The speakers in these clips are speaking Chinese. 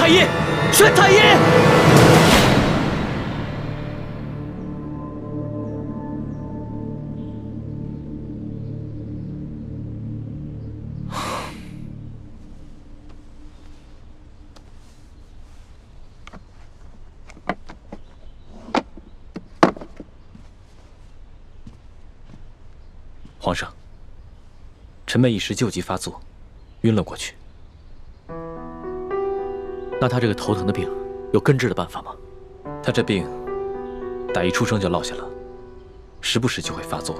太医，宣太医！皇上，臣妹一时旧疾发作，晕了过去。那他这个头疼的病，有根治的办法吗？他这病，打一出生就落下了，时不时就会发作。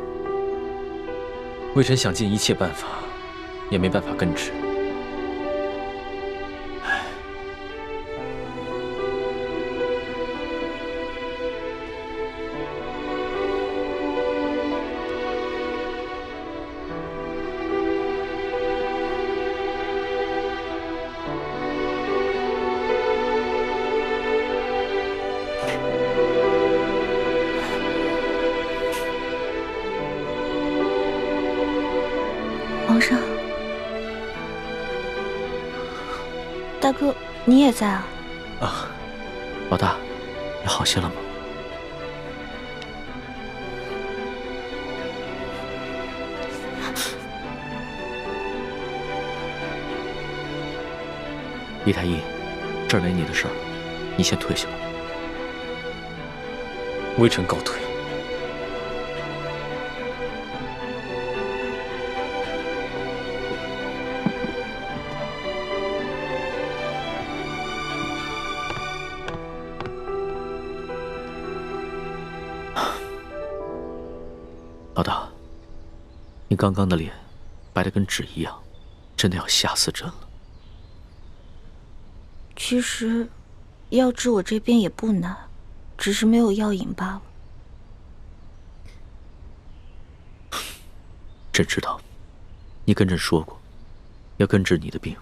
微臣想尽一切办法，也没办法根治。皇上，大哥，你也在啊？啊，老大，你好些了吗？李太医，这儿没你的事儿，你先退下吧。微臣告退。老大，你刚刚的脸白得跟纸一样，真的要吓死朕了。其实，要治我这边也不难，只是没有药引罢了。朕知道，你跟朕说过，要根治你的病，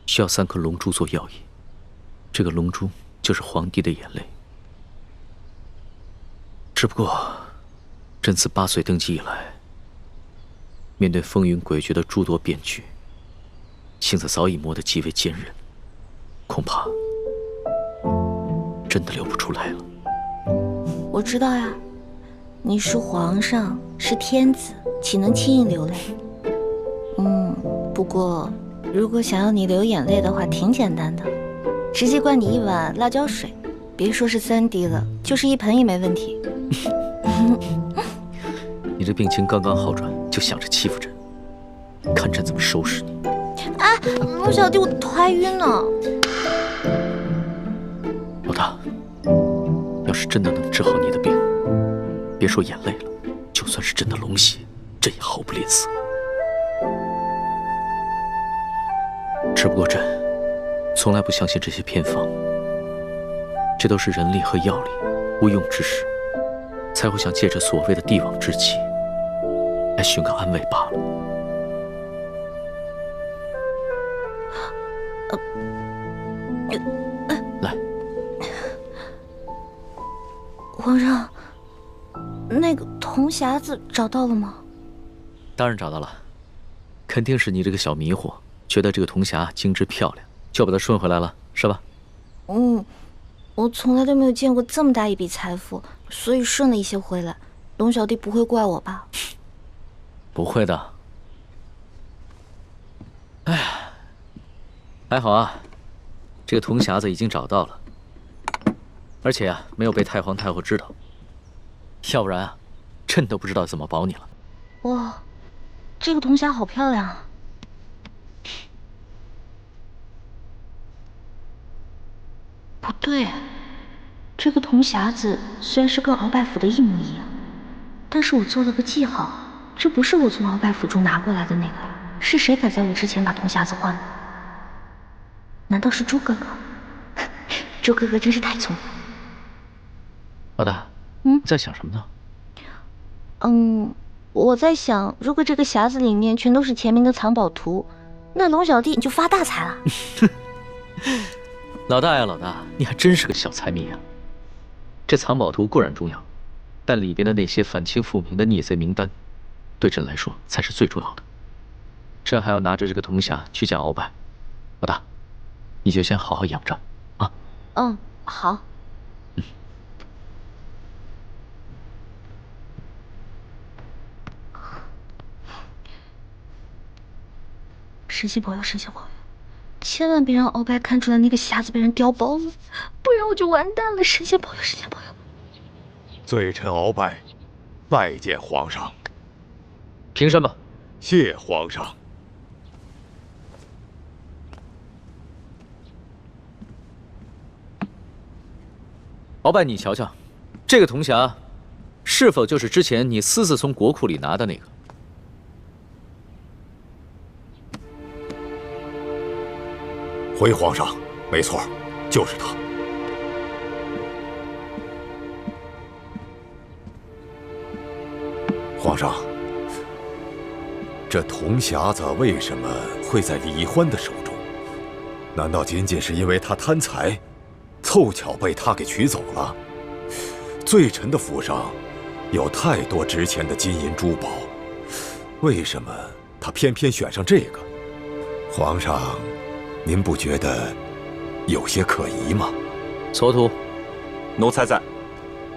需要3颗龙珠做药引。这个龙珠就是皇帝的眼泪。只不过，朕自8岁登基以来，面对风云诡谲的诸多变局，性子早已磨得极为坚韧，恐怕真的流不出来了。我知道呀，你是皇上，是天子，岂能轻易流泪？不过如果想要你流眼泪的话，挺简单的，直接灌你1碗辣椒水，别说是3滴了，就是1盆也没问题。你这病情刚刚好转，就想着欺负朕，看朕怎么收拾你！哎，陆小弟，我头还晕呢。老大，要是真的能治好你的病，别说眼泪了，就算是朕的龙血，朕也毫不吝啬。只不过朕从来不相信这些偏方，这都是人力和药力无用之时，才会想借着所谓的帝王之气来寻个安慰罢了。来，皇上，那个铜匣子找到了吗？当然找到了，肯定是你这个小迷惑，觉得这个铜匣精致漂亮，就把它顺回来了，是吧？我从来都没有见过这么大一笔财富，所以顺了一些回来。龙小弟不会怪我吧？不会的。哎呀，还好啊，这个铜匣子已经找到了，而且啊，没有被太皇太后知道，要不然啊，朕都不知道怎么保你了。哇，这个铜匣好漂亮啊！不对，这个铜匣子虽然是跟鳌拜府的一模一样，但是我做了个记号，这不是我从鳌拜府中拿过来的那个，是谁敢在我之前把铜匣子换了？难道是朱哥哥？朱哥哥真是太聪明了。老大，你在想什么呢？我在想，如果这个匣子里面全都是前明的藏宝图，那龙小弟你就发大财了。老大呀，老大，你还真是个小财迷啊！这藏宝图固然重要，但里边的那些反清复明的逆贼名单，对朕来说才是最重要的。朕还要拿着这个铜匣去见鳌拜。老大，你就先好好养着，啊。嗯，好。神仙保佑，神仙保佑！千万别让鳌拜看出来那个匣子被人叼包了，不然我就完蛋了。神仙保佑，神仙保佑！罪臣鳌拜，拜见皇上。平身吧。谢皇上。鳌拜，你瞧瞧，这个铜匣，是否就是之前你私自从国库里拿的那个？回皇上，没错，就是他。皇上，这铜匣子为什么会在李欢的手中？难道仅仅是因为他贪财，凑巧被他给取走了？罪臣的府上有太多值钱的金银珠宝，为什么他偏偏选上这个？皇上，您不觉得有些可疑吗？蹉跎，奴才在。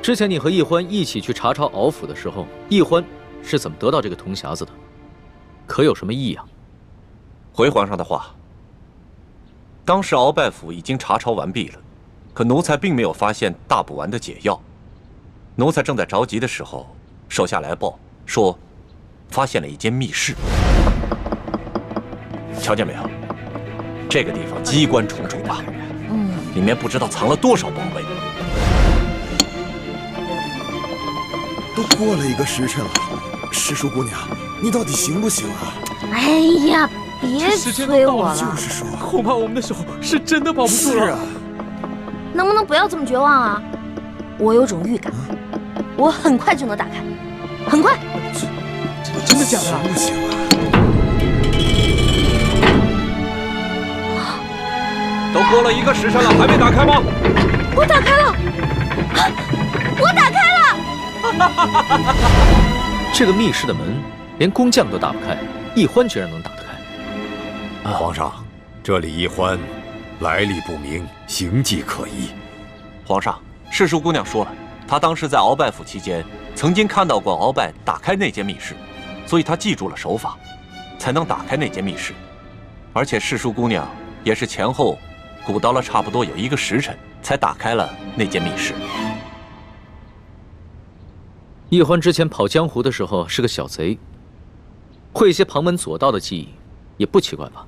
之前你和奕欢一起去查抄鳌府的时候，奕欢是怎么得到这个铜匣子的？可有什么异样？回皇上的话，当时鳌拜府已经查抄完毕了，可奴才并没有发现大补丸的解药。奴才正在着急的时候，手下来报说，发现了一间密室。瞧见没有？这个地方机关重重啊，里面不知道藏了多少宝贝。都过了1个时辰了，诗书姑娘，你到底行不行啊？哎呀，别催我了。就是说，恐怕我们的手是真的保不住了。是啊，能不能不要这么绝望啊？我有种预感，我很快就能打开，很快。真的假的？行不行啊？都过了1个时辰了，还没打开吗？我打开了，我打开了。这个密室的门连工匠都打不开，奕欢居然能打得开。皇上，这李奕欢来历不明，行迹可疑。皇上，世淑姑娘说了，她当时在鳌拜府期间，曾经看到过鳌拜打开那间密室，所以她记住了手法，才能打开那间密室。而且世淑姑娘也是前后鼓捣了差不多有1个时辰，才打开了那间密室。奕欢之前跑江湖的时候是个小贼，会一些旁门左道的技艺，也不奇怪吧？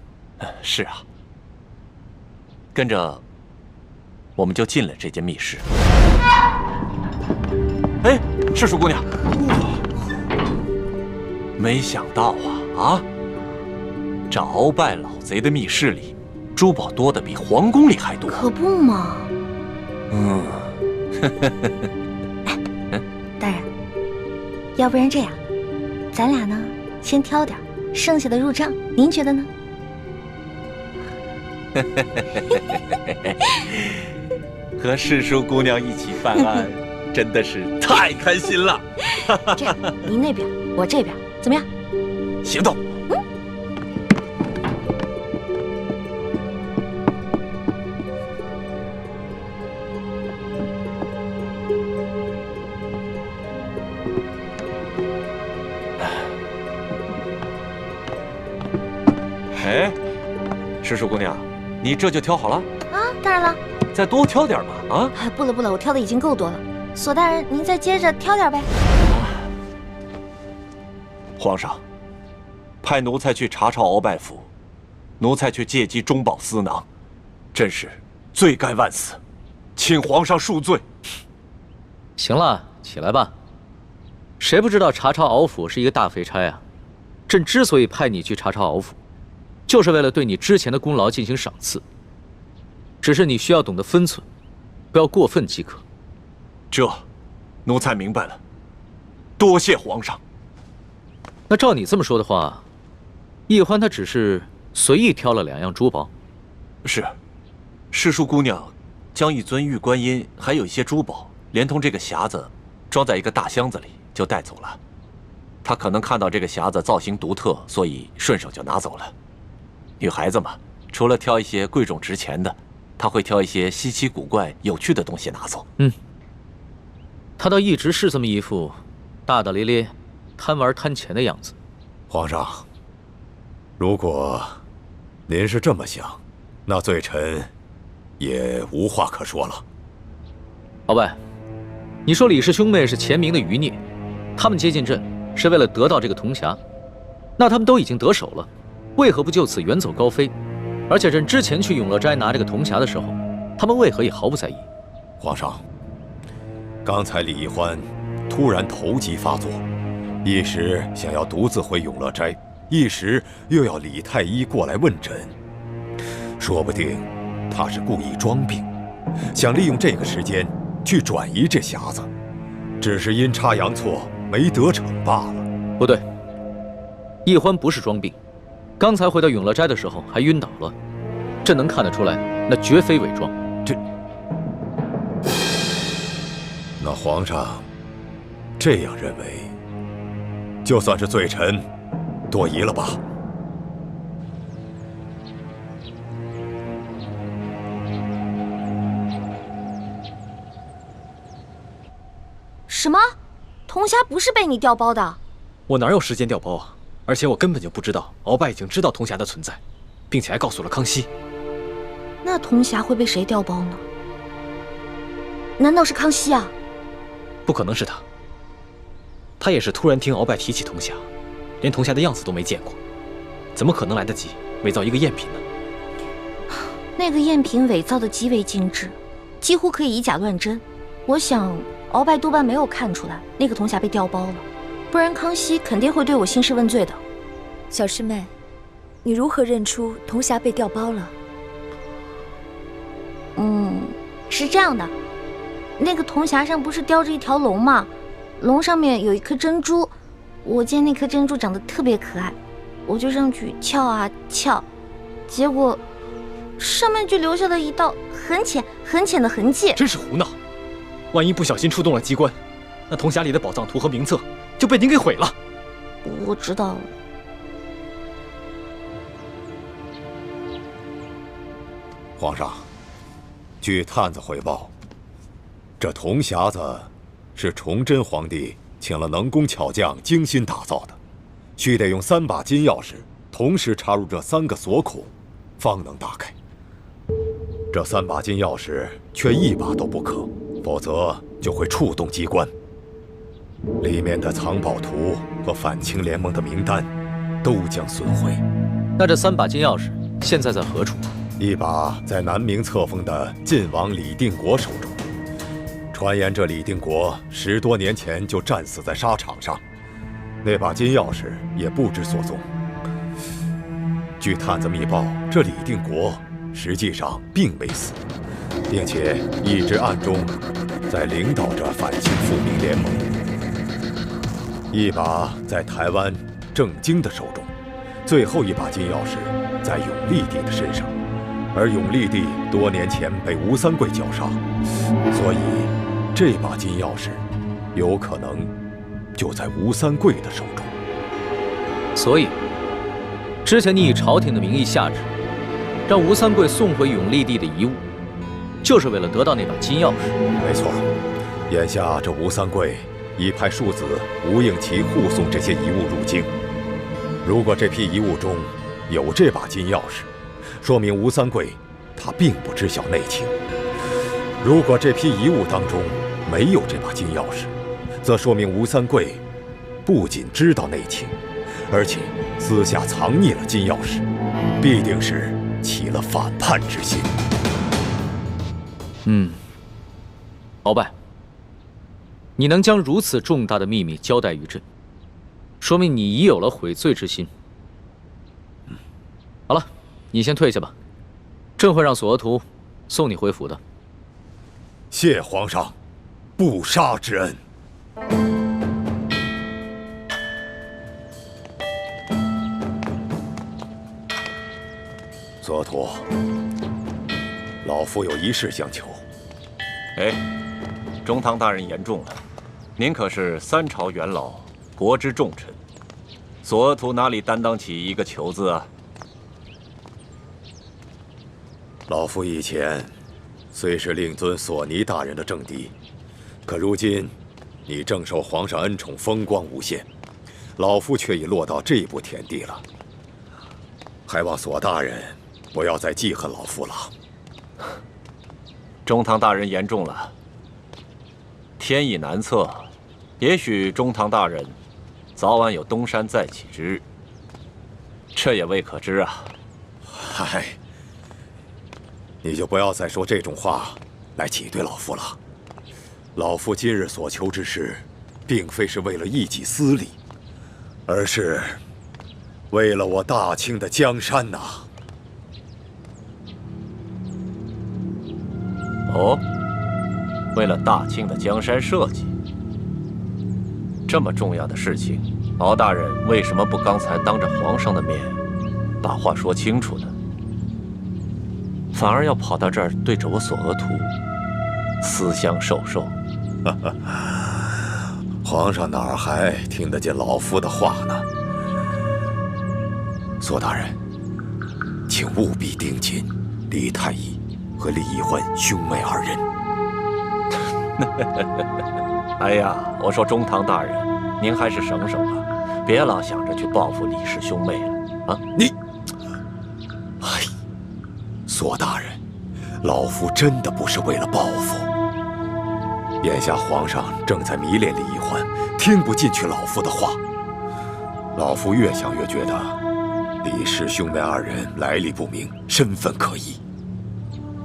是啊，跟着我们就进了这间密室。哎，世淑姑娘，没想到啊，这鳌拜老贼的密室里，珠宝多的比皇宫里还多。可不嘛。大人，要不然这样，咱俩呢先挑点，剩下的入账，您觉得呢？和世淑姑娘一起犯案，真的是太开心了。这样，您那边，我这边，怎么样？行动。哎，世淑姑娘，你这就挑好了？啊，当然了。再多挑点嘛！啊，哎，不了不了，我挑的已经够多了。索大人，您再接着挑点呗。皇上，派奴才去查抄鳌拜府，奴才却借机中饱私囊，真是罪该万死，请皇上恕罪。行了，起来吧。谁不知道查抄鳌府是一个大肥差啊？朕之所以派你去查抄鳌府，就是为了对你之前的功劳进行赏赐。只是你需要懂得分寸，不要过分即可。这，奴才明白了，多谢皇上。那照你这么说的话，奕欢他只是随意挑了2样珠宝。是，世淑姑娘将一尊玉观音，还有一些珠宝，连同这个匣子，装在一个大箱子里就带走了。她可能看到这个匣子造型独特，所以顺手就拿走了。女孩子嘛，除了挑一些贵重值钱的，他会挑一些稀奇古怪、有趣的东西拿走。他倒一直是这么一副大大咧咧、贪玩贪钱的样子。皇上，如果您是这么想，那罪臣也无话可说了。鳌拜，你说李氏兄妹是前明的余孽，他们接近朕是为了得到这个铜匣，那他们都已经得手了，为何不就此远走高飞？而且朕之前去永乐斋拿这个铜匣的时候，他们为何也毫不在意？皇上，刚才李易欢突然头疾发作，一时想要独自回永乐斋，一时又要李太医过来问诊，说不定他是故意装病，想利用这个时间去转移这匣子，只是阴差阳错没得逞罢了。不对，易欢不是装病，刚才回到永乐斋的时候还晕倒了，朕能看得出来，那绝非伪装。那皇上这样认为，就算是罪臣多疑了吧？什么？铜匣不是被你调包的？我哪有时间调包啊？而且我根本就不知道鳌拜已经知道铜匣的存在，并且还告诉了康熙。那铜匣会被谁调包呢？难道是康熙啊？不可能是他，他也是突然听鳌拜提起铜匣，连铜匣的样子都没见过，怎么可能来得及伪造一个赝品呢？那个赝品伪造的极为精致，几乎可以以假乱真。我想鳌拜多半没有看出来那个铜匣被调包了，不然康熙肯定会对我兴师问罪的。小师妹，你如何认出铜匣被调包了？是这样的，那个铜匣上不是雕着一条龙吗？龙上面有一颗珍珠，我见那颗珍珠长得特别可爱，我就上去撬啊撬，结果上面就留下了一道很浅很浅的痕迹。真是胡闹！万一不小心触动了机关，那铜匣里的宝藏图和名册就被您给毁了。我知道了。皇上，据探子回报，这铜匣子是崇祯皇帝请了能工巧匠精心打造的，须得用3把金钥匙同时插入这3个锁孔，方能打开。这3把金钥匙却1把都不可，否则就会触动机关。里面的藏宝图和反清联盟的名单都将损毁。那这3把金钥匙现在在何处？一把在南明册封的晋王李定国手中，传言这李定国10多年前就战死在沙场上，那把金钥匙也不知所踪。据探子密报，这李定国实际上并没死，并且一直暗中在领导着反清复明联盟。一把在台湾郑经的手中，最后一把金钥匙在永历帝的身上。而永历帝多年前被吴三桂绞杀，所以这把金钥匙有可能就在吴三桂的手中。所以，之前你以朝廷的名义下旨，让吴三桂送回永历帝的遗物，就是为了得到那把金钥匙。没错，眼下这吴三桂已派庶子吴应奇护送这些遗物入京。如果这批遗物中有这把金钥匙，说明吴三桂他并不知晓内情；如果这批遗物当中没有这把金钥匙，则说明吴三桂不仅知道内情，而且私下藏匿了金钥匙，必定是起了反叛之心。鳌拜，你能将如此重大的秘密交代于朕，说明你已有了悔罪之心。好了，你先退下吧，朕会让索额图送你回府的。谢皇上不杀之恩。索额图，老夫有一事相求。哎，中堂大人言重了，您可是3朝元老，国之重臣，索额图哪里担当起一个求字啊？老夫以前虽是令尊索尼大人的政敌，可如今你正受皇上恩宠，风光无限，老夫却已落到这步田地了。还望索大人不要再记恨老夫了。中堂大人言重了。天意难测，也许中堂大人早晚有东山再起之日，这也未可知啊。嗨，你就不要再说这种话来挤兑老夫了。老夫今日所求之事，并非是为了一己私利，而是为了我大清的江山呐。哦，为了大清的江山社稷，这么重要的事情，敖大人为什么不刚才当着皇上的面把话说清楚呢？反而要跑到这儿对着我索额图私相授受。皇上哪儿还听得见老夫的话呢？索大人，请务必盯紧李太医和李易欢兄妹二人。哎呀，我说中堂大人，您还是省省吧，别老想着去报复李氏兄妹了啊！你，哎，索大人，老夫真的不是为了报复。眼下皇上正在迷恋李易欢，听不进去老夫的话。老夫越想越觉得李氏兄妹二人来历不明，身份可疑。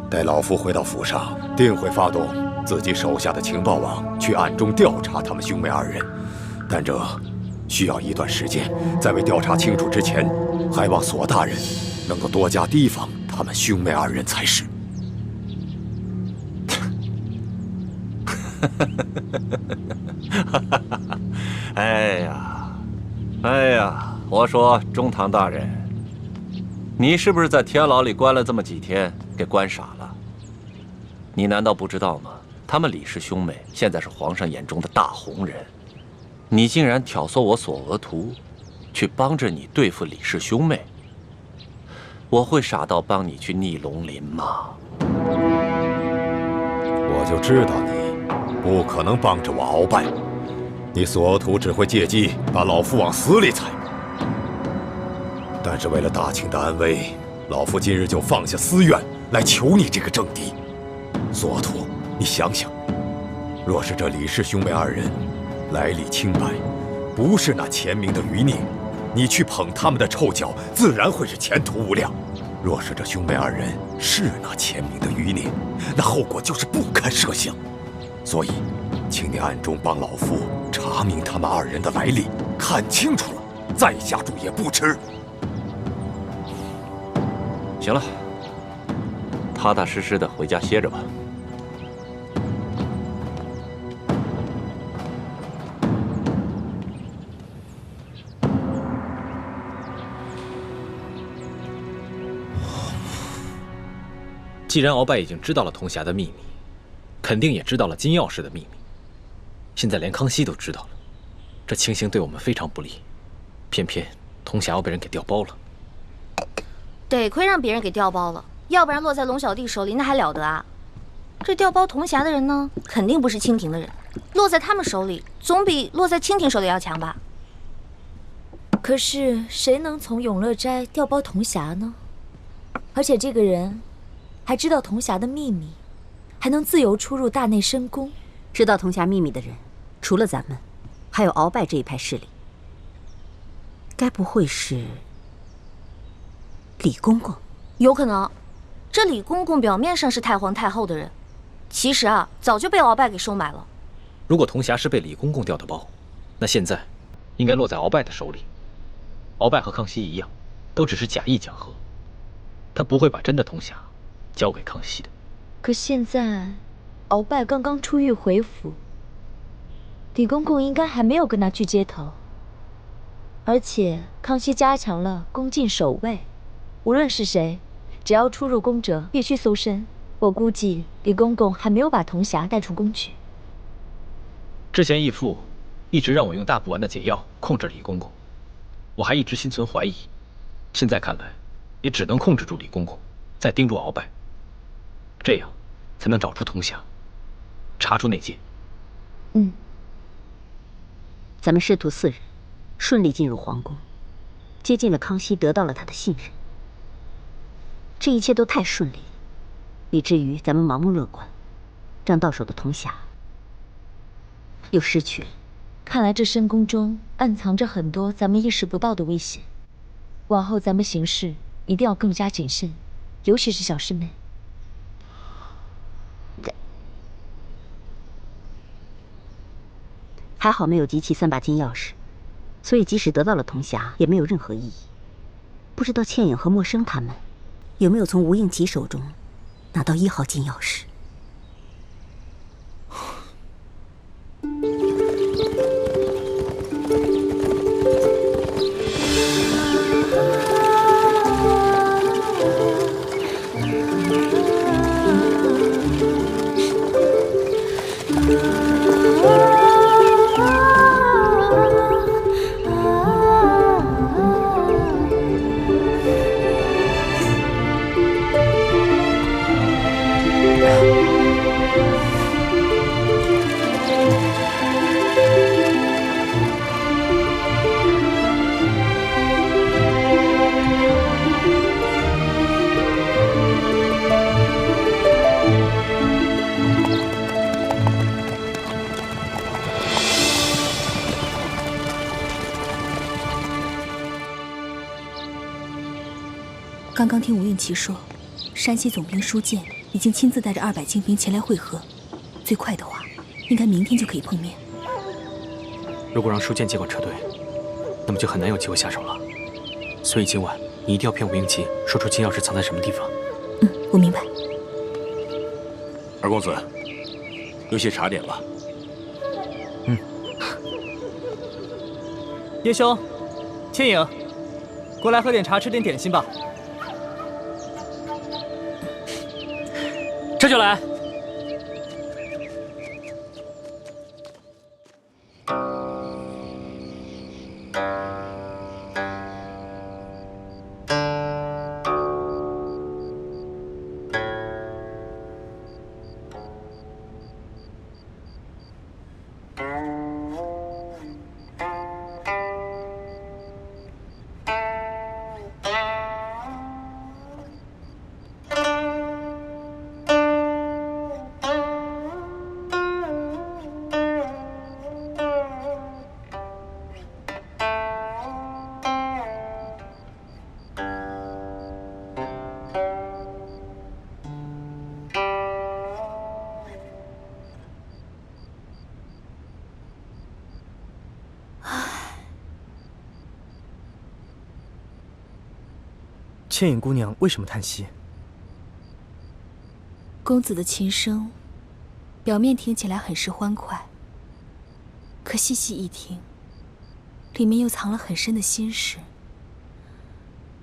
待老夫回到府上，定会发动自己手下的情报网去暗中调查他们兄妹二人，但这需要一段时间。在未调查清楚之前，还望索大人能够多加提防他们兄妹二人才是。哎呀，我说中堂大人，你是不是在天牢里关了这么几天，给关傻了？你难道不知道吗？他们李氏兄妹现在是皇上眼中的大红人，你竟然挑唆我索额图，去帮着你对付李氏兄妹，我会傻到帮你去逆龙鳞吗？我就知道你不可能帮着我鳌拜，你索额图只会借机把老夫往死里踩。但是为了大清的安危，老夫今日就放下私怨来求你这个政敌。索额图，你想想，若是这李氏兄妹二人来历清白，不是那前明的余孽，你去捧他们的臭脚，自然会是前途无量。若是这兄妹二人是那前明的余孽，那后果就是不堪设想。所以，请你暗中帮老夫查明他们二人的来历，看清楚了再下注也不迟。行了，踏踏实实的回家歇着吧。既然鳌拜已经知道了铜匣的秘密，肯定也知道了金钥匙的秘密。现在连康熙都知道了，这情形对我们非常不利。偏偏铜匣要被人给调包了。得亏让别人给调包了，要不然落在龙小弟手里那还了得啊！这调包铜匣的人呢，肯定不是清廷的人，落在他们手里，总比落在清廷手里要强吧？可是谁能从永乐斋调包铜匣呢？而且这个人还知道铜匣的秘密，还能自由出入大内深宫。知道铜匣秘密的人，除了咱们，还有鳌拜这一派势力。该不会是李公公？有可能。这李公公表面上是太皇太后的人，其实啊，早就被鳌拜给收买了。如果铜匣是被李公公调的包，那现在应该落在鳌拜的手里。鳌拜和康熙一样，都只是假意讲和，他不会把真的铜匣交给康熙的。可现在鳌拜刚刚出狱回府，李公公应该还没有跟他去接头。而且康熙加强了宫禁守卫，无论是谁，只要出入宫者必须搜身。我估计李公公还没有把铜匣带出宫去。之前义父一直让我用大补丸的解药控制李公公，我还一直心存怀疑。现在看来，也只能控制住李公公，再盯住鳌拜，这样才能找出铜匣，查出内奸。咱们师徒4人顺利进入皇宫，接近了康熙，得到了他的信任。这一切都太顺利，以至于咱们盲目乐观，让到手的铜匣又失去了。看来这深宫中暗藏着很多咱们意识不到的危险，往后咱们行事一定要更加谨慎，尤其是小师妹。还好没有集齐3把金钥匙，所以即使得到了铜匣，也没有任何意义。不知道倩影和默笙他们有没有从吴应奇手中拿到1号金钥匙？刚刚听吴应奇说，山西总兵舒建已经亲自带着200精兵前来会合，最快的话，应该明天就可以碰面。如果让舒建接管车队，那么就很难有机会下手了。所以今晚你一定要骗吴应奇，说出金钥匙藏在什么地方。我明白。二公子，有些茶点了。叶兄，倩影，过来喝点茶，吃点点心吧。这就来。倩影姑娘为什么叹息？公子的琴声，表面听起来很是欢快，可细细一听，里面又藏了很深的心事，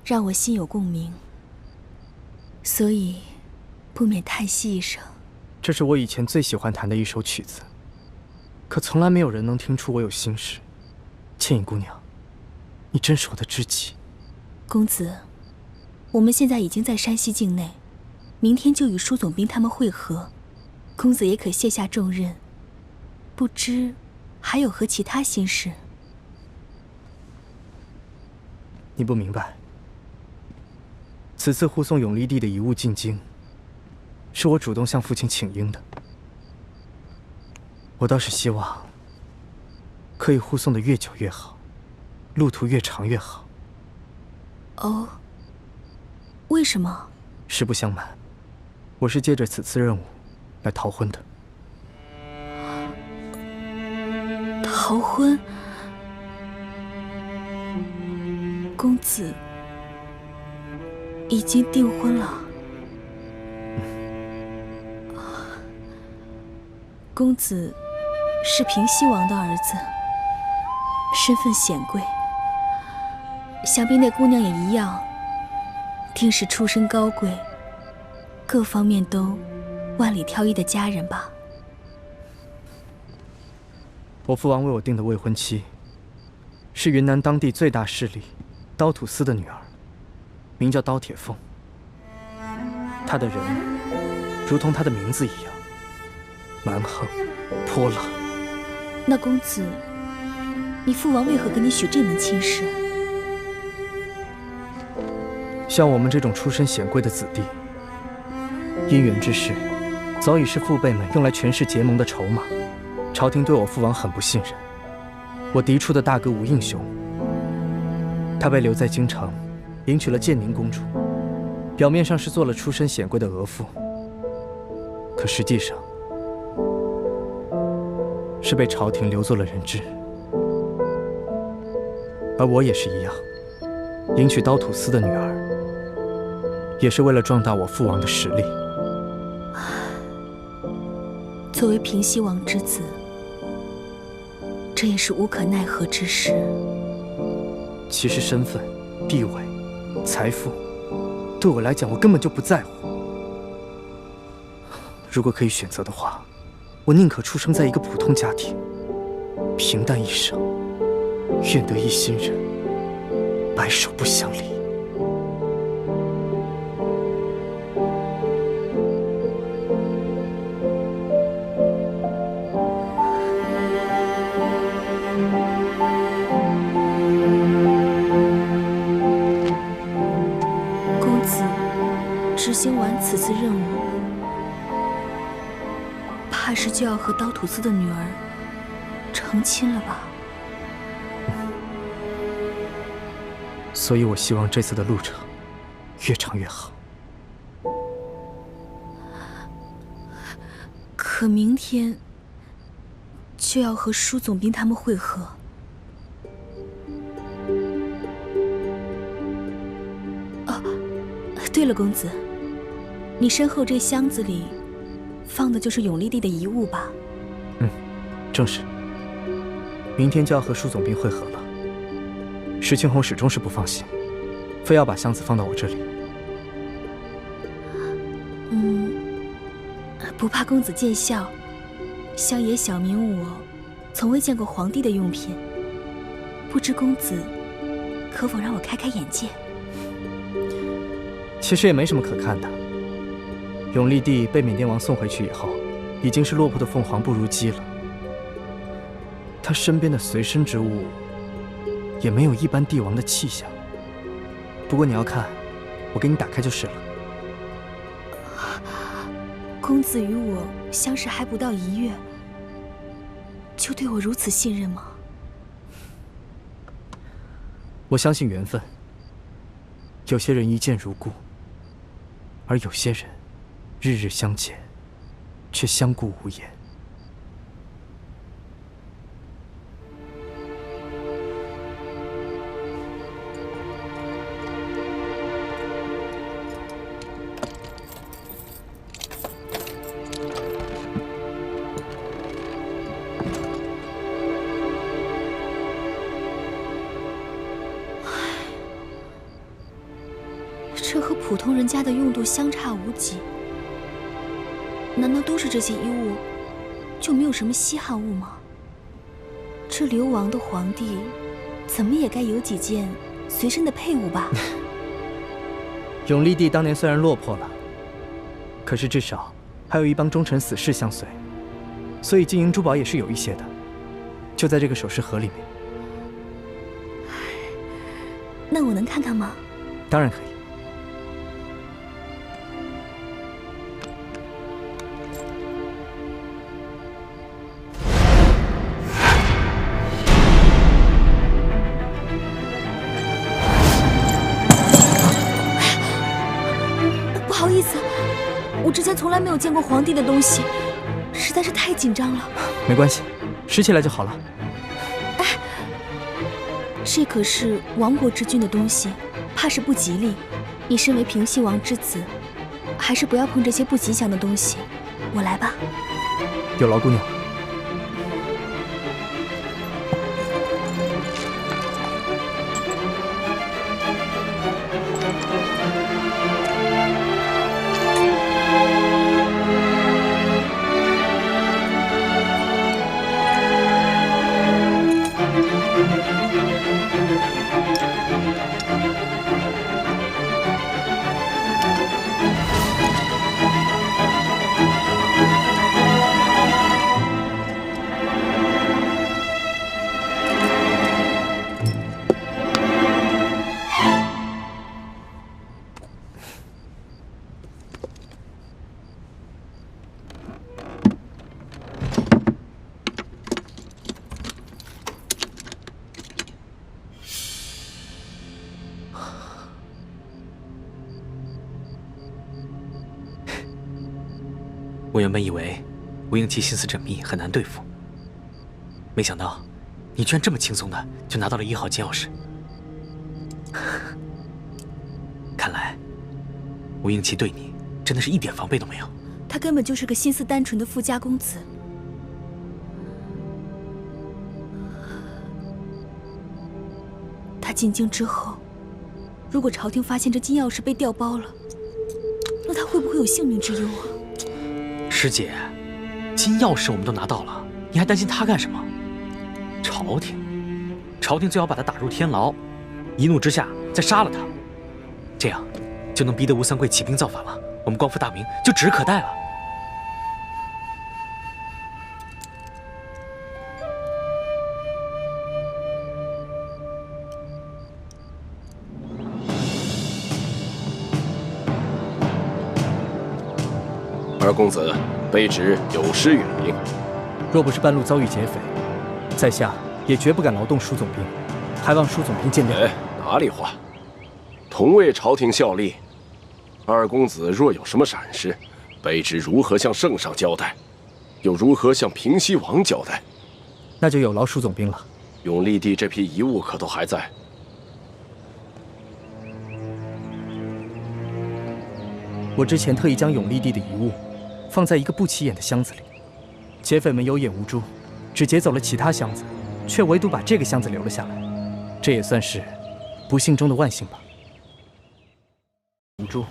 让我心有共鸣，所以不免叹息一声。这是我以前最喜欢弹的一首曲子，可从来没有人能听出我有心事。倩影姑娘，你真是我的知己。公子，我们现在已经在山西境内，明天就与舒总兵他们会合，公子也可卸下重任，不知还有何其他心事？你不明白，此次护送永历帝的遗物进京，是我主动向父亲请缨的。我倒是希望可以护送的越久越好，路途越长越好。哦，为什么？实不相瞒，我是借着此次任务来逃婚的。逃婚？公子已经订婚了。公子是平西王的儿子，身份显贵，想必那姑娘也一样，定是出身高贵，各方面都万里挑一的佳人吧。我父王为我定的未婚妻，是云南当地最大势力刀土司的女儿，名叫刀铁凤。她的人如同他的名字一样，蛮横、泼辣。那公子，你父王为何给你许这门亲事？像我们这种出身显贵的子弟，姻缘之事，早已是父辈们用来权势结盟的筹码。朝廷对我父王很不信任。我嫡出的大哥吴应兄，他被留在京城，迎娶了建宁公主，表面上是做了出身显贵的额驸，可实际上是被朝廷留作了人质。而我也是一样，迎娶刀土司的女儿，也是为了壮大我父王的实力。作为平西王之子，这也是无可奈何之事。其实身份、地位、财富，对我来讲，我根本就不在乎。如果可以选择的话，我宁可出生在一个普通家庭，平淡一生，愿得一心人，白首不相离。公子执行完此次任务，怕是就要和刀土司的女儿成亲了吧？所以我希望这次的路程越长越好。可明天就要和舒总兵他们会合。哦，对了，公子，你身后这箱子里放的就是永历帝的遗物吧？正是。明天就要和舒总兵会合了，石青红始终是不放心，非要把箱子放到我这里。不怕公子见笑，乡野小民我从未见过皇帝的用品，不知公子可否让我开开眼界？其实也没什么可看的。永历帝被缅甸王送回去以后，已经是落魄的凤凰不如鸡了。他身边的随身之物，也没有一般帝王的气象。不过你要看，我给你打开就是了。公子与我相识还不到1月，就对我如此信任吗？我相信缘分。有些人一见如故，而有些人日日相见，却相顾无言。这和普通人家的用度相差无几，难道都是这些衣物，就没有什么稀罕物吗？这流亡的皇帝，怎么也该有几件随身的配物吧？永历帝当年虽然落魄了，可是至少还有一帮忠臣死士相随，所以金银珠宝也是有一些的，就在这个首饰盒里面。那我能看看吗？当然可以。不好意思，我之前从来没有见过皇帝的东西，实在是太紧张了。没关系，拾起来就好了。哎，这可是亡国之君的东西，怕是不吉利。你身为平西王之子，还是不要碰这些不吉祥的东西。我来吧。有劳姑娘。我原本以为吴应期心思缜密，很难对付，没想到你居然这么轻松的就拿到了1号金钥匙。看来吴应期对你真的是一点防备都没有。他根本就是个心思单纯的富家公子。他进京之后，如果朝廷发现这金钥匙被调包了，那他会不会有性命之忧啊？师姐，金钥匙我们都拿到了，你还担心他干什么？朝廷最好把他打入天牢，一怒之下再杀了他，这样就能逼得吴三桂起兵造反了，我们光复大明就指日可待了。二公子，卑职有失远迎。若不是半路遭遇劫匪，在下也绝不敢劳动舒总兵，还望舒总兵见谅。哎，哪里话，同为朝廷效力，二公子若有什么闪失，卑职如何向圣上交代，又如何向平西王交代？那就有劳舒总兵了。永历帝这批遗物可都还在？我之前特意将永历帝的遗物放在一个不起眼的箱子里，劫匪们有眼无珠，只劫走了其他箱子，却唯独把这个箱子留了下来。这也算是不幸中的万幸吧。无珠，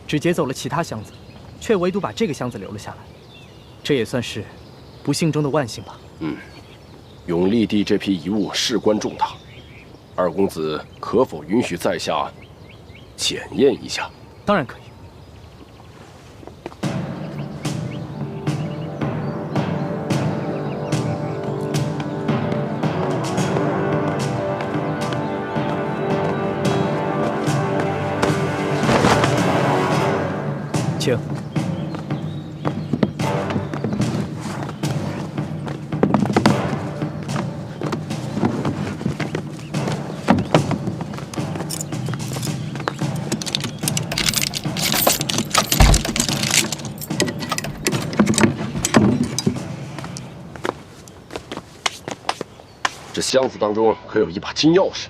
只劫走了其他箱子，却唯独把这个箱子留了下来。这也算是不幸中的万幸吧。永历帝这批遗物事关重大，二公子可否允许在下检验一下？当然可以。请。这箱子当中可有一把金钥匙？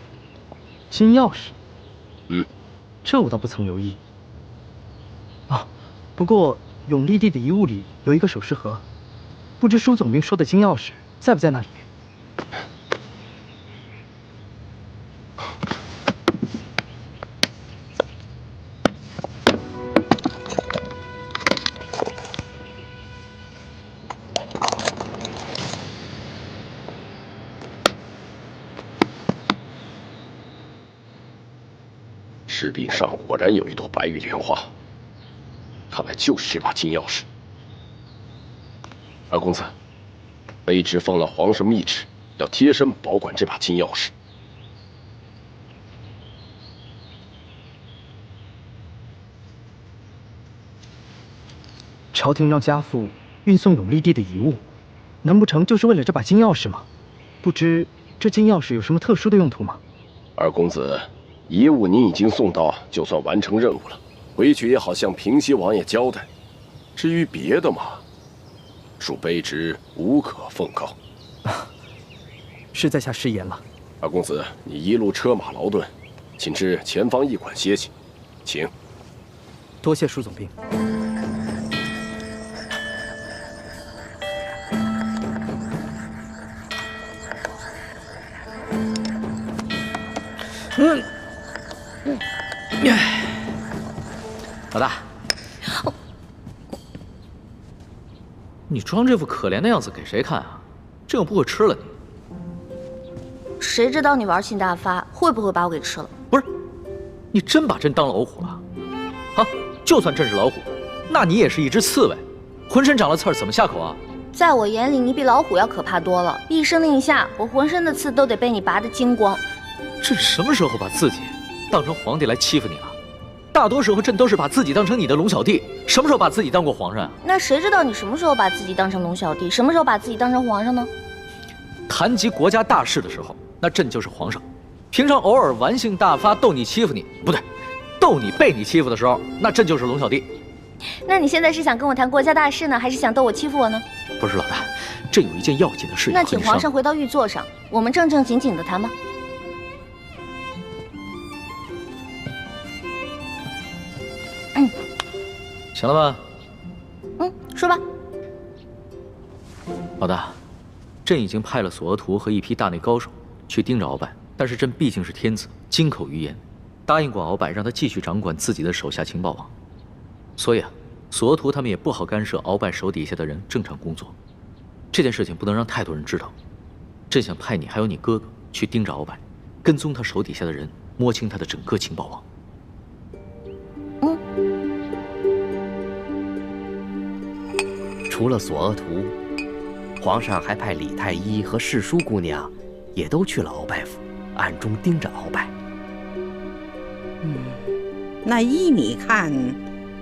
金钥匙？这我倒不曾留意。啊，不过永历帝的遗物里有一个首饰盒，不知舒总兵说的金钥匙在不在那里？石柄上果然有一朵白玉莲花，看来就是这把金钥匙。二公子，卑职奉了皇上密旨，要贴身保管这把金钥匙。朝廷让家父运送永历帝的遗物，难不成就是为了这把金钥匙吗？不知这金钥匙有什么特殊的用途吗？二公子，遗物您已经送到，就算完成任务了，回去也好向平西王爷交代。至于别的嘛，恕卑职无可奉告。是在下失言了。二公子，你一路车马劳顿，请至前方驿馆歇息，请。多谢舒总兵。老大，你装这副可怜的样子给谁看啊？这样不会吃了你。谁知道你玩性大发，会不会把我给吃了？不是，你真把朕当老虎了？好，就算朕是老虎，那你也是一只刺猬，浑身长了刺儿，怎么下口啊？在我眼里，你比老虎要可怕多了。一声令下，我浑身的刺都得被你拔得精光。朕什么时候把自己当成皇帝来欺负你了？大多时候朕都是把自己当成你的龙小弟，什么时候把自己当过皇上啊？那谁知道你什么时候把自己当成龙小弟，什么时候把自己当成皇上呢？谈及国家大事的时候，那朕就是皇上；平常偶尔玩性大发逗你欺负你，不对，逗你被你欺负的时候，那朕就是龙小弟。那你现在是想跟我谈国家大事呢，还是想逗我欺负我呢？不是老大，朕有一件要紧的事要和你商量。那请皇上回到御座上，我们正正经经的谈吧。行了吧？说吧。老大，朕已经派了索额图和一批大内高手去盯着鳌拜，但是朕毕竟是天子，金口玉言，答应过鳌拜让他继续掌管自己的手下情报网，所以索额图他们也不好干涉鳌拜手底下的人正常工作。这件事情不能让太多人知道。朕想派你还有你哥哥去盯着鳌拜，跟踪他手底下的人，摸清他的整个情报网。除了索额图，皇上还派李太医和世淑姑娘，也都去了鳌拜府，暗中盯着鳌拜。那依你看，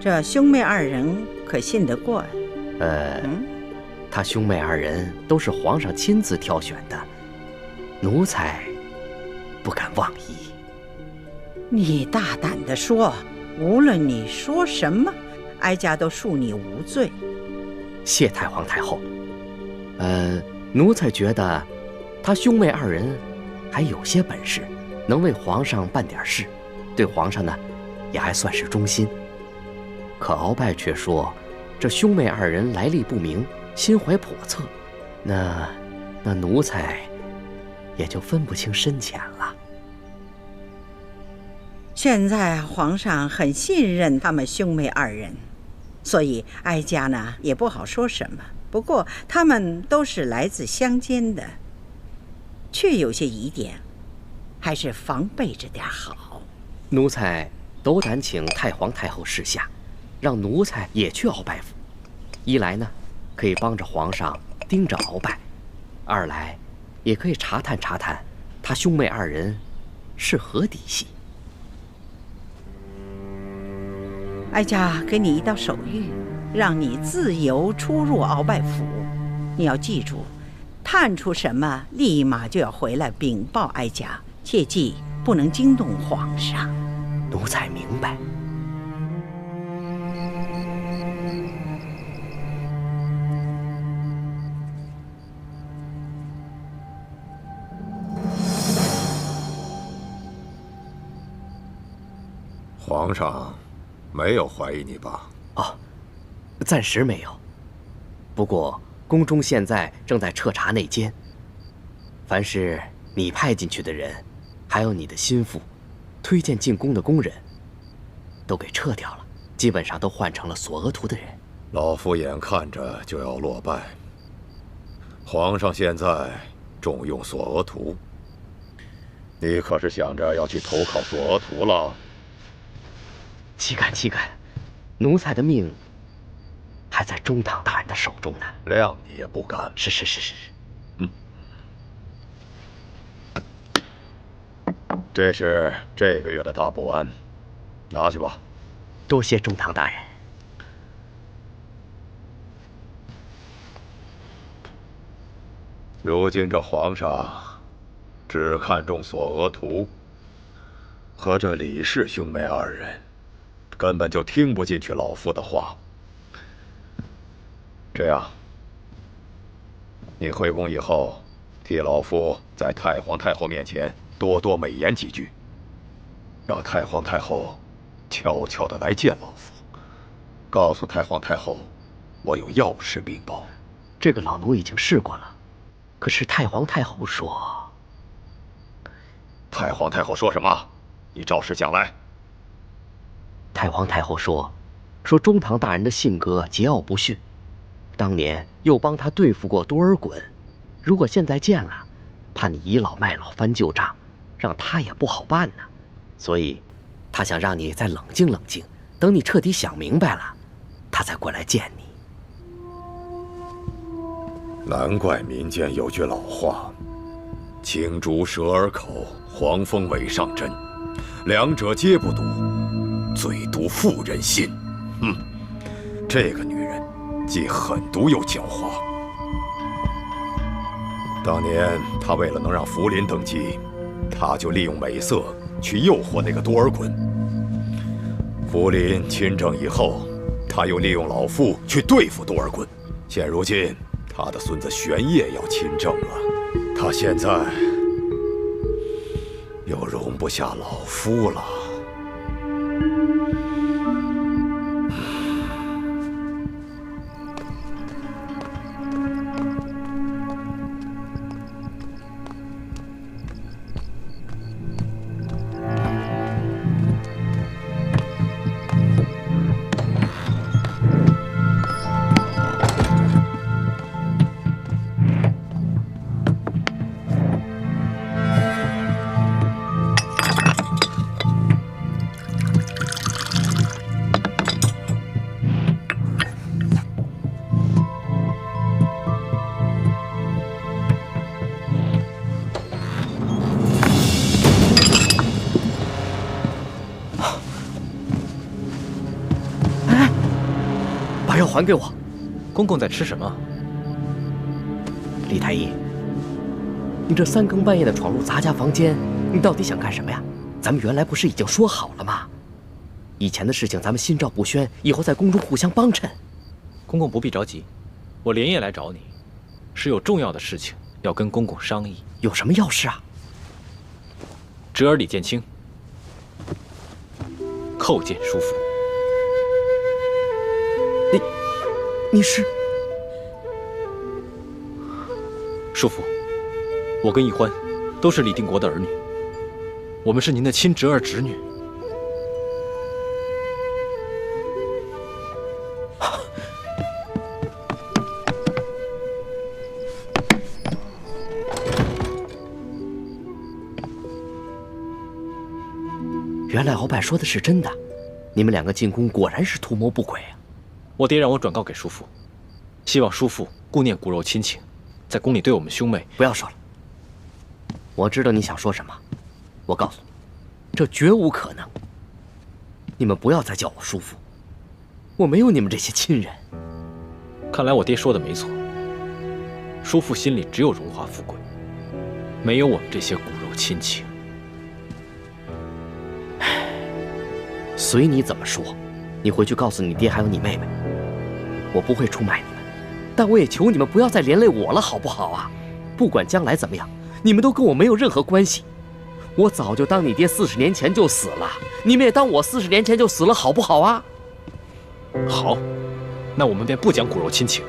这兄妹二人可信得过？他兄妹二人都是皇上亲自挑选的，奴才不敢妄议。你大胆地说，无论你说什么，哀家都恕你无罪。谢太皇太后。奴才觉得他兄妹二人还有些本事，能为皇上办点事，对皇上呢也还算是忠心。可鳌拜却说，这兄妹二人来历不明，心怀叵测，那奴才也就分不清深浅了。现在皇上很信任他们兄妹二人，所以哀家呢也不好说什么。不过他们都是来自乡间的，确有些疑点，还是防备着点好。奴才斗胆请太皇太后示下，让奴才也去鳌拜府。一来呢，可以帮着皇上盯着鳌拜；二来，也可以查探查探他兄妹二人是何底细。哀家给你一道手谕，让你自由出入鳌拜府。你要记住，探出什么，立马就要回来禀报哀家，切记不能惊动皇上。奴才明白。皇上没有怀疑你吧？哦，暂时没有。不过宫中现在正在彻查内奸，凡是你派进去的人，还有你的心腹，推荐进宫的宫人，都给撤掉了，基本上都换成了索额图的人。老夫眼看着就要落败，皇上现在重用索额图，你可是想着要去投靠索额图了？岂敢岂敢，奴才的命还在中堂大人的手中呢。谅你也不敢。是。这是这个月的大补案，拿去吧。多谢中堂大人。如今这皇上只看重索额图和这李氏兄妹二人，根本就听不进去老夫的话。这样，你回宫以后，替老夫在太皇太后面前多多美言几句，让太皇太后悄悄地来见老夫，告诉太皇太后，我有要事禀报。这个老奴已经试过了，可是太皇太后说……太皇太后说什么？你照实讲来。太皇太后说中堂大人的性格桀骜不驯，当年又帮他对付过多尔衮，如果现在见了，怕你倚老卖老翻旧账，让他也不好办呢。所以，他想让你再冷静冷静，等你彻底想明白了，他再过来见你。难怪民间有句老话：“青竹蛇耳口，黄蜂尾上针，两者皆不毒，最毒妇人心。”这个女人既狠毒又狡猾。当年她为了能让福临登基，她就利用美色去诱惑那个多尔衮。福临亲政以后，他又利用老妇去对付多尔衮。现如今，他的孙子玄烨要亲政了，他现在又容不下老夫了。药还给我！公公在吃什么？李太医，你这三更半夜的闯入咱家房间，你到底想干什么呀？咱们原来不是已经说好了吗？以前的事情咱们心照不宣，以后在宫中互相帮衬。公公不必着急，我连夜来找你，是有重要的事情要跟公公商议。有什么要事啊？侄儿李建清叩见叔父。你是？叔父，我跟奕欢都是李定国的儿女，我们是您的亲侄儿侄女。原来鳌拜说的是真的，你们两个进宫果然是图谋不轨啊！我爹让我转告给叔父，希望叔父顾念骨肉亲情，在宫里对我们兄妹。不要说了，我知道你想说什么。我告诉你，这绝无可能。你们不要再叫我叔父，我没有你们这些亲人。看来我爹说的没错，叔父心里只有荣华富贵，没有我们这些骨肉亲情。随你怎么说，你回去告诉你爹还有你妹妹，我不会出卖你们，但我也求你们不要再连累我了，好不好啊？不管将来怎么样，你们都跟我没有任何关系。我早就当你爹40年前就死了，你们也当我40年前就死了，好不好啊？好，那我们便不讲骨肉亲情。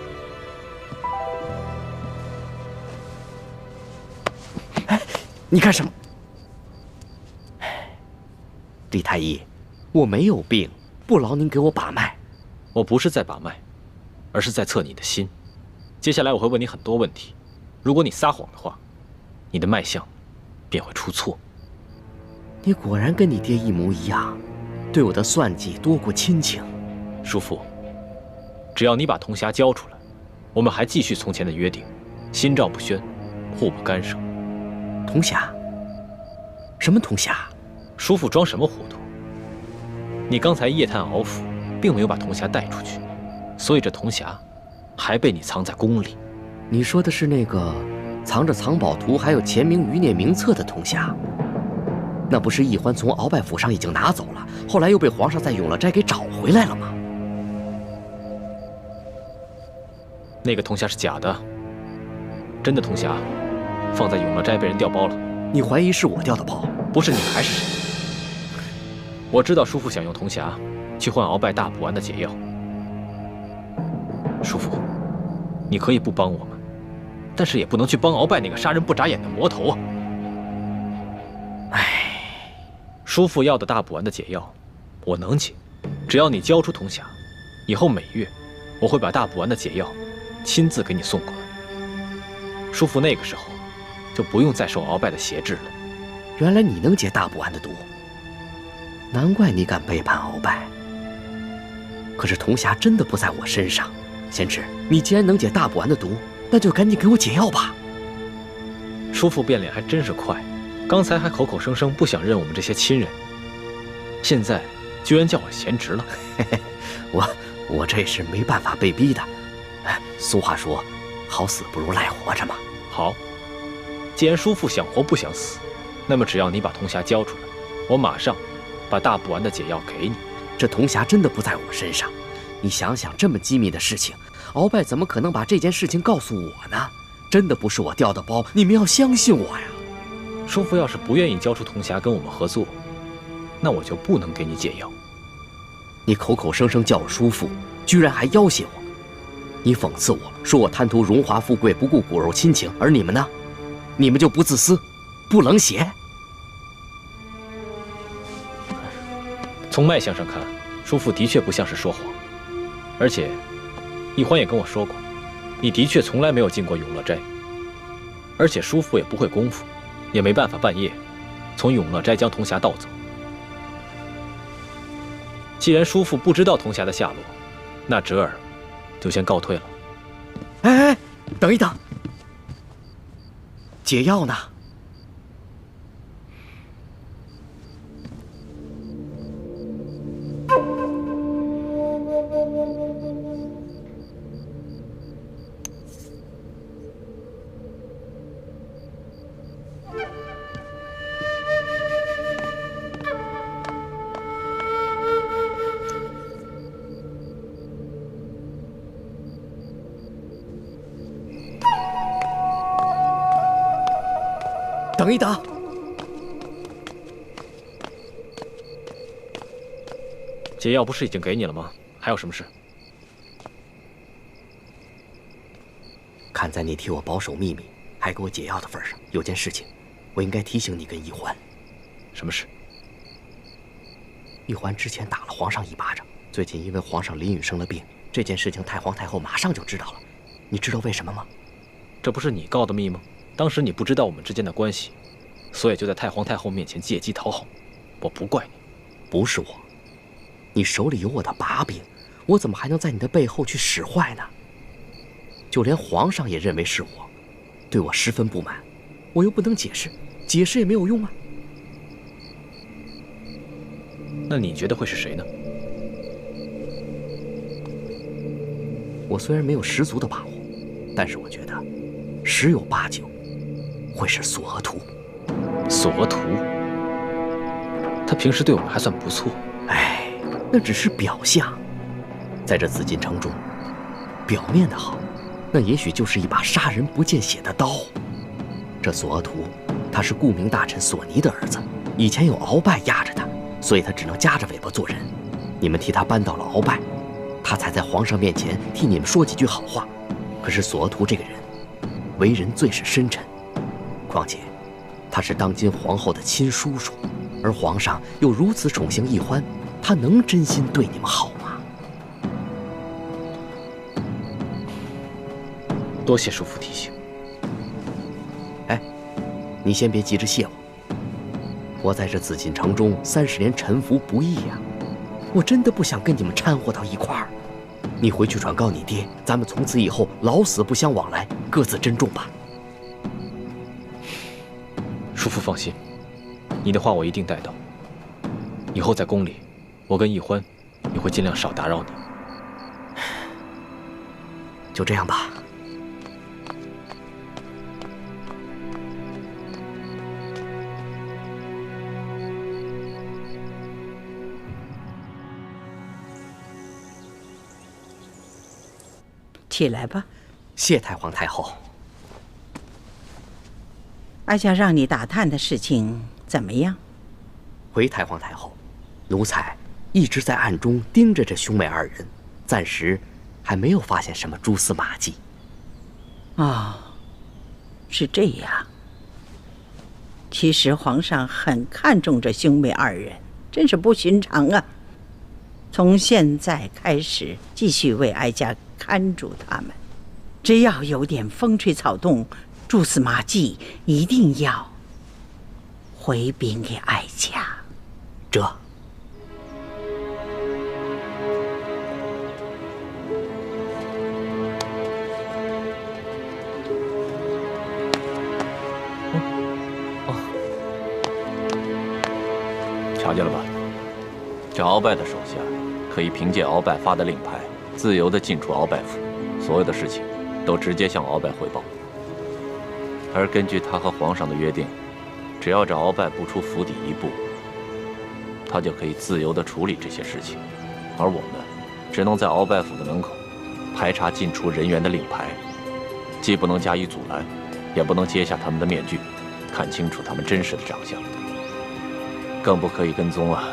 哎，你干什么？李太医，我没有病，不劳您给我把脉。我不是在把脉，而是在测你的心。接下来我会问你很多问题，如果你撒谎的话，你的脉象便会出错。你果然跟你爹一模一样，对我的算计多过亲情。叔父，只要你把铜匣交出来，我们还继续从前的约定，心照不宣，互不干涉。铜匣？什么铜匣？叔父装什么糊涂？你刚才夜探敖府，并没有把铜匣带出去，所以这铜匣还被你藏在宫里。你说的是那个藏着藏宝图还有钱明余孽名册的铜匣？那不是奕欢从鳌拜府上已经拿走了，后来又被皇上在永乐斋给找回来了吗？那个铜匣是假的，真的铜匣放在永乐斋被人调包了。你怀疑是我调的包？不是你还是谁？我知道叔父想用铜匣去换鳌拜大补丸的解药。叔父，你可以不帮我们，但是也不能去帮鳌拜那个杀人不眨眼的魔头啊！唉，叔父要的大补丸的解药，我能解，只要你交出铜匣，以后每月我会把大补丸的解药亲自给你送过来。叔父那个时候就不用再受鳌拜的挟制了。原来你能解大补丸的毒，难怪你敢背叛鳌拜。可是铜匣真的不在我身上。贤侄，你既然能解大补丸的毒，那就赶紧给我解药吧。叔父变脸还真是快，刚才还口口声声不想认我们这些亲人，现在居然叫我贤侄了。我这是没办法被逼的。俗话说，好死不如赖活着嘛。好，既然叔父想活不想死，那么只要你把铜匣交出来，我马上把大补丸的解药给你。这铜匣真的不在我身上，你想想，这么机密的事情，鳌拜怎么可能把这件事情告诉我呢？真的不是我调的包，你们要相信我呀。叔父要是不愿意交出铜匣跟我们合作，那我就不能给你解药。你口口声声叫我叔父，居然还要挟我！你讽刺我说我贪图荣华富贵，不顾骨肉亲情，而你们呢？你们就不自私，不冷血？从脉象上看，叔父的确不像是说谎，而且易欢也跟我说过，你的确从来没有进过永乐斋，而且叔父也不会功夫，也没办法半夜从永乐斋将铜匣盗走。既然叔父不知道铜匣的下落，那侄儿就先告退了。哎，等一等，解药呢？等一等，解药不是已经给你了吗？还有什么事？看在你替我保守秘密，还给我解药的份上，有件事情，我应该提醒你跟易欢。什么事？易欢之前打了皇上一巴掌，最近因为皇上林允生了病，这件事情太皇太后马上就知道了。你知道为什么吗？这不是你告的密吗？当时你不知道我们之间的关系，所以就在太皇太后面前借机讨好。我不怪你。不是我，你手里有我的把柄，我怎么还能在你的背后去使坏呢？就连皇上也认为是我，对我十分不满，我又不能解释，解释也没有用啊。那你觉得会是谁呢？我虽然没有十足的把握，但是我觉得十有八九会是索额图。索额图，他平时对我们还算不错。哎，那只是表象，在这紫禁城中，表面的好，那也许就是一把杀人不见血的刀。这索额图，他是顾明大臣索尼的儿子，以前有鳌拜压着他，所以他只能夹着尾巴做人。你们替他扳倒了鳌拜，他才在皇上面前替你们说几句好话。可是索额图这个人，为人最是深沉，况且他是当今皇后的亲叔叔，而皇上又如此宠幸易欢，他能真心对你们好吗？多谢叔父提醒。哎，你先别急着谢我。我在这紫禁城中30年沉浮不易呀，我真的不想跟你们掺和到一块儿。你回去转告你爹，咱们从此以后老死不相往来，各自珍重吧。叔父放心，你的话我一定带到。以后在宫里，我跟易欢也会尽量少打扰你。就这样吧。起来吧。谢太皇太后。哀家让你打探的事情怎么样？回太皇太后，奴才一直在暗中盯着这兄妹二人，暂时还没有发现什么蛛丝马迹。哦，是这样。其实皇上很看重这兄妹二人，真是不寻常啊。从现在开始，继续为哀家看住他们，只要有点风吹草动、蛛丝马迹，一定要回禀给哀家。这。瞧见了吧？这鳌拜的手下可以凭借鳌拜发的令牌，自由地进出鳌拜府，所有的事情都直接向鳌拜汇报。而根据他和皇上的约定，只要这鳌拜不出府邸一步，他就可以自由地处理这些事情，而我们只能在鳌拜府的门口排查进出人员的令牌，既不能加以阻拦，也不能揭下他们的面具，看清楚他们真实的长相，更不可以跟踪啊！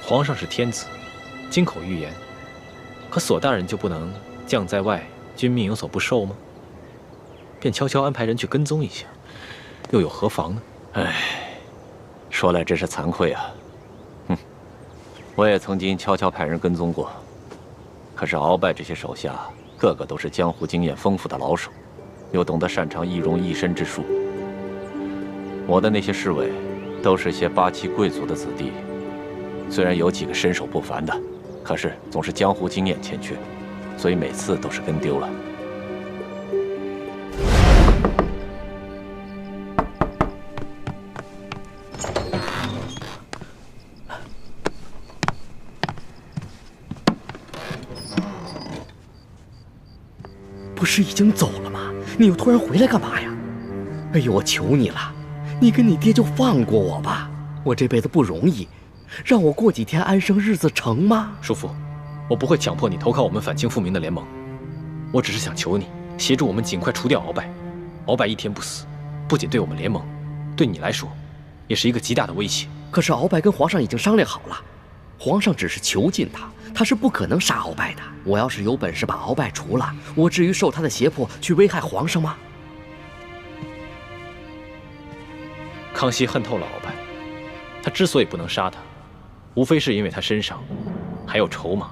皇上是天子，金口玉言，可索大人就不能将在外，君命有所不受吗？便悄悄安排人去跟踪一下，又有何妨呢？唉，说来真是惭愧啊。我也曾经悄悄派人跟踪过，可是鳌拜这些手下个个都是江湖经验丰富的老手，又懂得擅长易容易身之术。我的那些侍卫都是些八旗贵族的子弟，虽然有几个身手不凡的，可是总是江湖经验欠缺，所以每次都是跟丢了。不是已经走了吗？你又突然回来干嘛呀？哎呦，我求你了，你跟你爹就放过我吧，我这辈子不容易，让我过几天安生日子成吗？叔父，我不会强迫你投靠我们反清复明的联盟，我只是想求你协助我们尽快除掉鳌拜。鳌拜一天不死，不仅对我们联盟，对你来说也是一个极大的威胁。可是鳌拜跟皇上已经商量好了，皇上只是囚禁他，他是不可能杀鳌拜的。我要是有本事把鳌拜除了，我至于受他的胁迫去危害皇上吗？康熙恨透了鳌拜，他之所以不能杀他，无非是因为他身上还有筹码。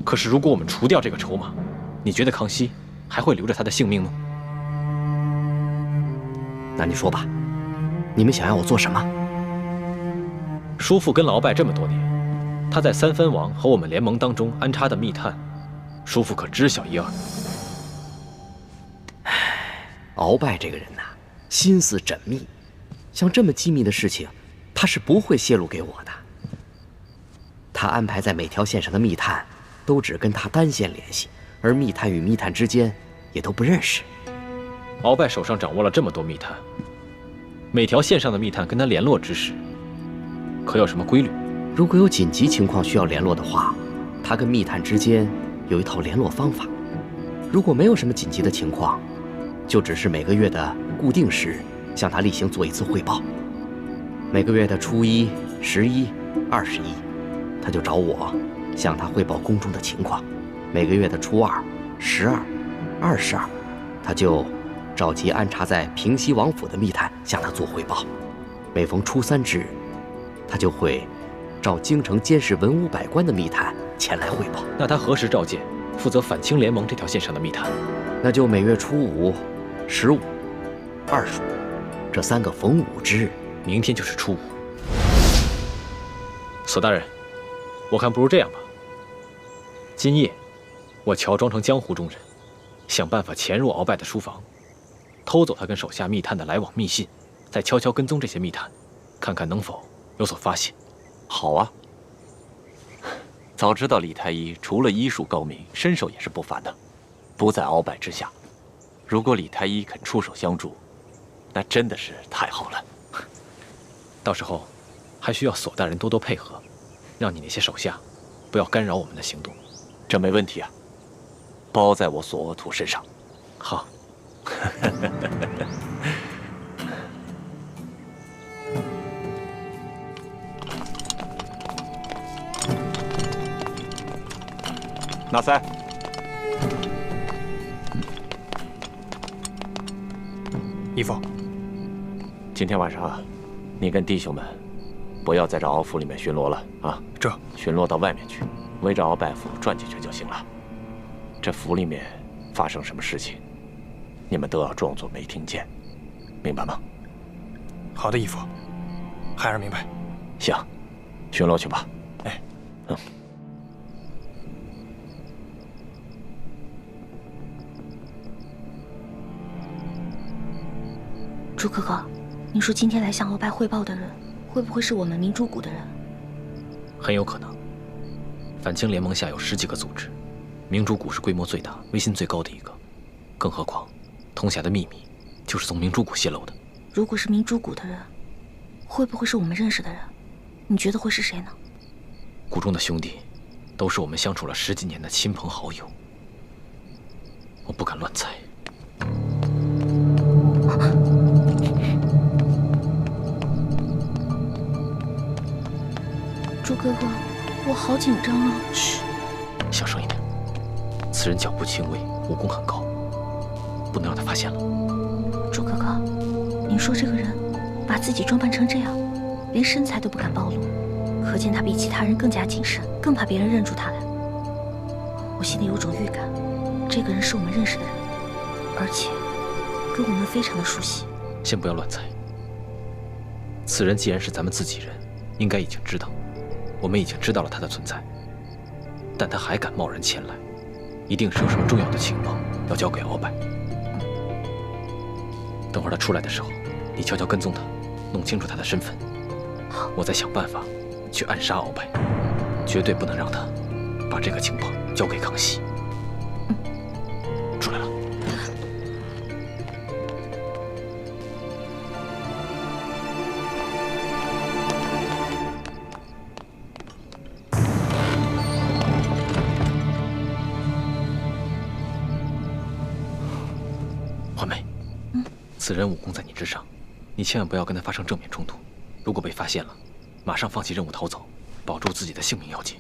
可是如果我们除掉这个筹码，你觉得康熙还会留着他的性命吗？那你说吧，你们想要我做什么？叔父跟了鳌拜这么多年，他在三藩王和我们联盟当中安插的密探，叔父可知晓一二。鳌拜这个人呐，心思缜密，像这么机密的事情，他是不会泄露给我的。他安排在每条线上的密探，都只跟他单线联系，而密探与密探之间也都不认识。鳌拜手上掌握了这么多密探，每条线上的密探跟他联络之时，可有什么规律？如果有紧急情况需要联络的话，他跟密探之间有一套联络方法。如果没有什么紧急的情况，就只是每个月的固定时向他例行做一次汇报。每个月的初一、11、21，他就找我向他汇报宫中的情况。每个月的初2、12、22，他就召集安插在平西王府的密探向他做汇报。每逢初3之日，他就会召京城监视文武百官的密探前来汇报。那他何时召见负责反清联盟这条线上的密探？那就每月初5、15、25这3个逢5之日。明天就是初5。索大人，我看不如这样吧，今夜我乔装成江湖中人，想办法潜入鳌拜的书房，偷走他跟手下密探的来往密信，再悄悄跟踪这些密探，看看能否有所发现。好啊，早知道李太医除了医术高明，身手也是不凡的，不在鳌拜之下。如果李太医肯出手相助，那真的是太好了。到时候还需要索大人多多配合，让你那些手下不要干扰我们的行动。这没问题啊，包在我索额图身上。好。纳塞，义父，今天晚上你跟弟兄们不要在这鳌府里面巡逻了啊！巡逻到外面去，围着鳌拜府转几圈就行了。这府里面发生什么事情，你们都要装作没听见，明白吗？好的，义父，孩儿明白。行，巡逻去吧。哎，朱哥哥，你说今天来向鳌拜汇报的人，会不会是我们明珠谷的人？很有可能。反清联盟下有10几个组织，明珠谷是规模最大、威信最高的一个，更何况童霞的秘密就是从明珠谷泄露的。如果是明珠谷的人，会不会是我们认识的人？你觉得会是谁呢？谷中的兄弟，都是我们相处了10几年的亲朋好友，我不敢乱猜。朱哥哥，我好紧张啊！嘘，小声一点。此人脚步轻微，武功很高，不能让他发现了。朱哥哥，您说这个人把自己装扮成这样，连身材都不敢暴露，可见他比其他人更加谨慎，更怕别人认出他来。我心里有种预感，这个人是我们认识的人，而且跟我们非常的熟悉。先不要乱猜。此人既然是咱们自己人，应该已经知道，我们已经知道了他的存在，但他还敢贸然前来，一定是有什么重要的情报要交给鳌拜。等会儿他出来的时候，你悄悄跟踪他，弄清楚他的身份。我再想办法去暗杀鳌拜，绝对不能让他把这个情报交给康熙。出来了。环梅，此人武功在你之上，你千万不要跟他发生正面冲突。如果被发现了，马上放弃任务逃走，保住自己的性命要紧。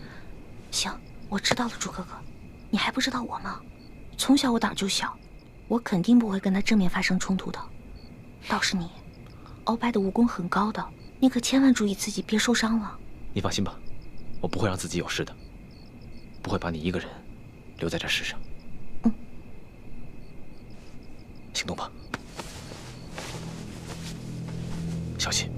行，我知道了，朱哥哥。你还不知道我吗？从小我胆就小，我肯定不会跟他正面发生冲突的。倒是你，鳌拜的武功很高的，你可千万注意自己别受伤了。你放心吧，我不会让自己有事的，不会把你一个人留在这世上。行动吧，小心。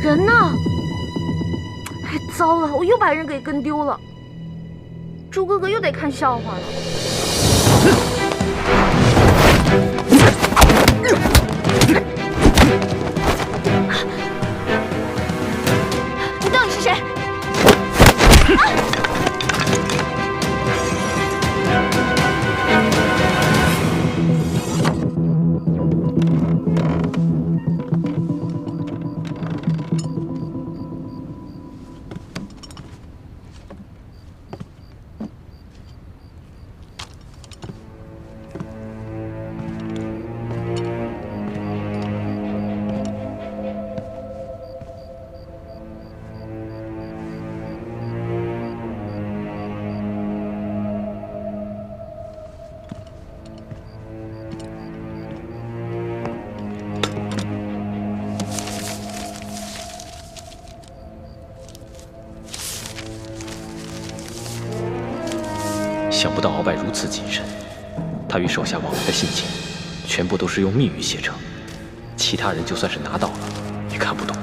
人呢？哎，糟了，我又把人给跟丢了。朱哥哥又得看笑话了。你到底是谁？想不到鳌拜如此谨慎，他与手下往来的信件，全部都是用密语写成，其他人就算是拿到了，也看不懂。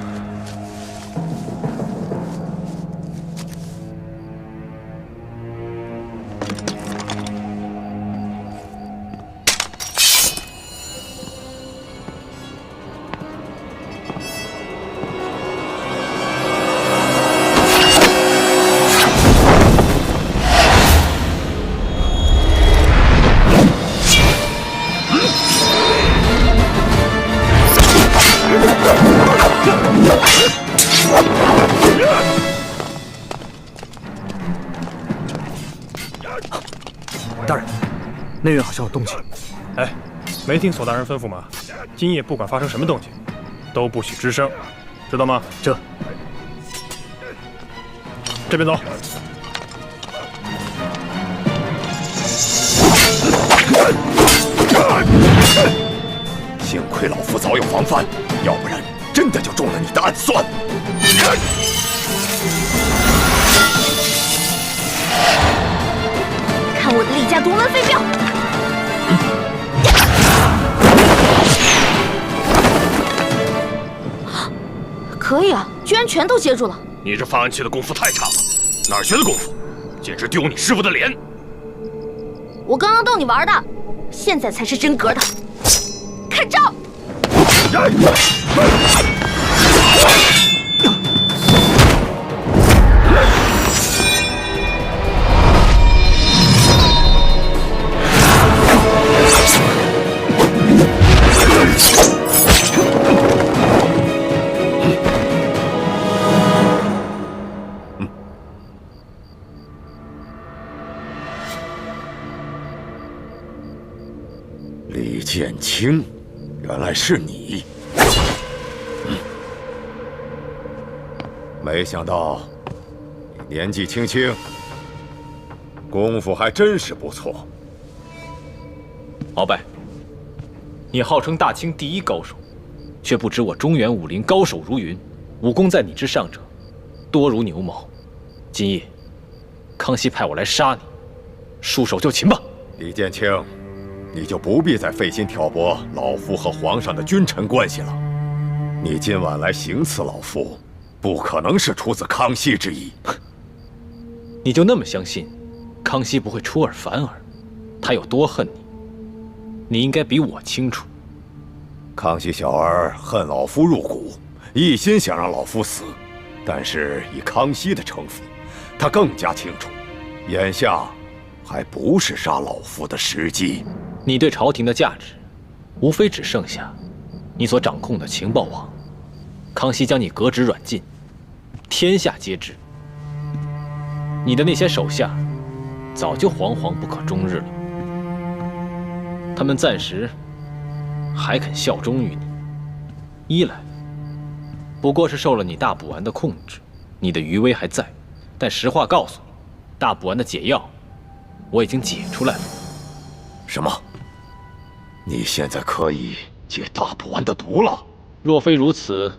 内院好像有动静。哎，没听索大人吩咐吗？今夜不管发生什么动静，都不许吱声，知道吗？这边走。幸亏老夫早有防范，要不然真的就中了你的暗算。看我的李家独门飞镖！可以啊，居然全都接住了！你这发暗器的功夫太差了，哪儿学的功夫？简直丢你师傅的脸！我刚刚逗你玩的，现在才是真格的。看招！李剑清，原来是你！没想到你年纪轻轻，功夫还真是不错。鳌拜，你号称大清第一高手，却不知我中原武林高手如云，武功在你之上者多如牛毛。今夜，康熙派我来杀你，束手就擒吧。李剑清，你就不必再费心挑拨老夫和皇上的君臣关系了。你今晚来行刺老夫，不可能是出自康熙之意。你就那么相信康熙不会出尔反尔？他有多恨你，你应该比我清楚。康熙小儿恨老夫入骨，一心想让老夫死，但是以康熙的城府，他更加清楚，眼下还不是杀老夫的时机。你对朝廷的价值，无非只剩下你所掌控的情报网。康熙将你革职软禁，天下皆知。你的那些手下，早就惶惶不可终日了。他们暂时还肯效忠于你，一来不过是受了你大补丸的控制，你的余威还在。但实话告诉你，大补丸的解药我已经解出来了。什么？你现在可以解大补丸的毒了？若非如此，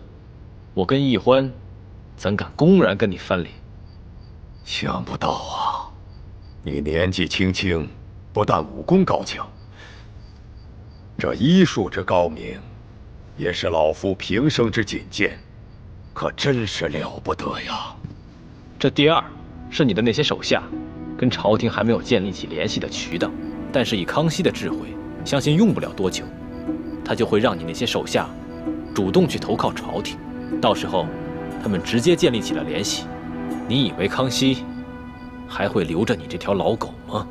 我跟易欢怎敢公然跟你翻脸？想不到啊，你年纪轻轻，不但武功高强，这医术之高明，也是老夫平生之仅见，可真是了不得呀！这第二是你的那些手下，跟朝廷还没有建立起联系的渠道，但是以康熙的智慧，相信用不了多久，他就会让你那些手下主动去投靠朝廷，到时候他们直接建立起了联系。你以为康熙还会留着你这条老狗吗？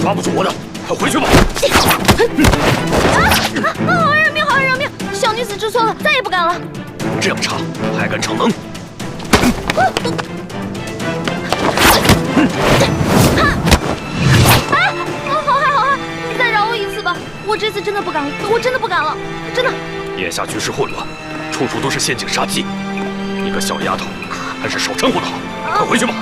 抓不住我的，快回去吧！好人命，好人命！小女子知错了，再也不敢了。这样差，还敢逞能？好害，你再饶我一次吧！我这次真的不敢了，我真的不敢了，真的。眼下局势混乱，处处都是陷阱杀机，你个小丫头，还是少掺和的好。快回去吧。